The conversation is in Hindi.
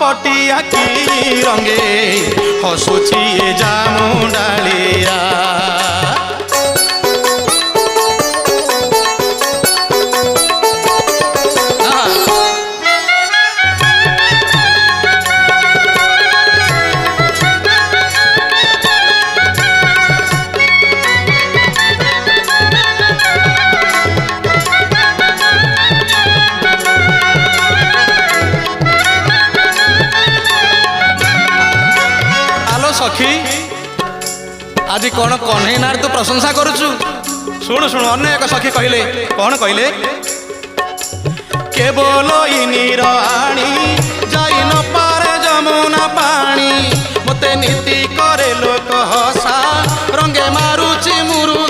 कपटिया की रंगे हसुची ए जामुंडालिया। सखी आज कौन कन्हई नार तू प्रशंसा करुचु? शुण शुण अन्य एक सखी कहले कौन कहले केवल इनीर आणी जाई न पारे जमुना पानी मते नीति करे लोक हसा रंगे मारू